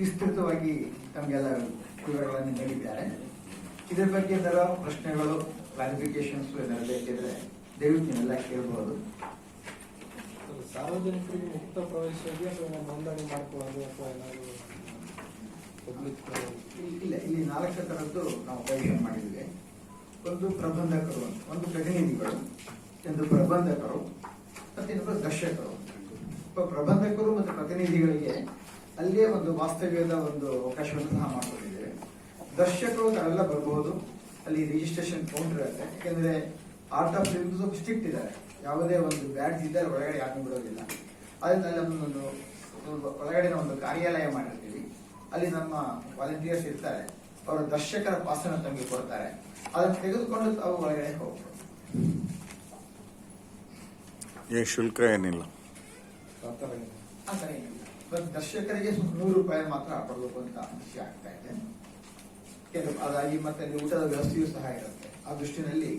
ವಿಸ್ತೃತವಾಗಿ ತಮಗೆಲ್ಲ ವಿವರಗಳನ್ನು ನೀಡಿದ್ದಾರೆ. ಇದರ ಬಗ್ಗೆ ಏನಾರ ಪ್ರಶ್ನೆಗಳು, ಕ್ಲಾರಿಫಿಕೇಶನ್ಸ್ ಏನಾದ್ರು ಬೇಕಿದ್ರೆ ದಯವಿಟ್ಟು ನೀವೆಲ್ಲ ಕೇಳಬಹುದು. ಸಾರ್ವಜನಿಕರಿಗೆ ಮುಕ್ತ ಪ್ರವೇಶ ಇದೆಯಾ ಅಥವಾ ನೋಂದಣಿ ಮಾಡ್ಕೊಳ್ಳೋದು ಅಥವಾ ಏನಾದರೂ ಪಬ್ಲಿಕ್? ಇಲ್ಲ, ಇಲ್ಲಿ 4 ಥರದ್ದು ನಾವು ಪರಿಚಯ ಮಾಡಿದ್ವಿ. ಒಂದು ಪ್ರಬಂಧಕರು, ಒಂದು ಪ್ರತಿನಿಧಿಗಳು, ಒಂದು ಪ್ರಬಂಧಕರು ಮತ್ತೆ ಇನ್ನೊಬ್ಬರು ದರ್ಶಕರು. ಪ್ರಬಂಧಕರು ಮತ್ತು ಪ್ರತಿನಿಧಿಗಳಿಗೆ ಅಲ್ಲೇ ಒಂದು ವಾಸ್ತವ್ಯದ ಒಂದು ಅವಕಾಶವನ್ನು ಸಹ ಮಾಡಿಕೊಂಡಿದ್ದೇವೆ. ದರ್ಶಕರು ತಾವೆಲ್ಲ ಬರಬಹುದು. ಅಲ್ಲಿ ರಿಜಿಸ್ಟ್ರೇಷನ್ ಕೌಂಟರ್ ಇರುತ್ತೆ. ಯಾಕಂದ್ರೆ ಆರ್ಟ್ ಆಫ್ ಲಿವಿಂಗ್ ಸ್ವಲ್ಪ ಸ್ಟ್ರಿಕ್ಟ್ ಇದ್ದಾರೆ. ಯಾವುದೇ ಒಂದು ಬ್ಯಾಡ್ಜ್ ಇದ್ದರೆ ಒಳಗಡೆ ಯಾರು ಬಿಡೋದಿಲ್ಲ. ಅದರಿಂದ ಅಲ್ಲಿ ಒಂದು ಒಳಗಡೆ ಒಂದು ಕಾರ್ಯಾಲಯ ಮಾಡಿರ್ತೀವಿ. ಅಲ್ಲಿ ನಮ್ಮ ವಾಲಂಟಿಯರ್ಸ್ ಇರ್ತಾರೆ. ಅವರ ದರ್ಶಕರ ಪಾಸನ್ನು ತಮಗೆ ಕೊಡ್ತಾರೆ. ಅದನ್ನು ತೆಗೆದುಕೊಂಡು ತಾವು ಒಳಗಡೆ ಹೋಗ್ಬೋದು. ಶುಲ್ಕ ಏನಿಲ್ಲ, ಆ ಥರ ಏನಿಲ್ಲ. ದರ್ಶಕರಿಗೆ ₹100 ಮಾತ್ರ ಕೊಡಬೇಕು ಅಂತ ವಿಷಯ ಆಗ್ತಾ ಇದೆ. ಅದಾಗಿ ಮತ್ತೆ ಅಲ್ಲಿ ಊಟದ ವ್ಯವಸ್ಥೆಯೂ ಸಹ ಇರುತ್ತೆ. ಆ ದೃಷ್ಟಿನಲ್ಲಿ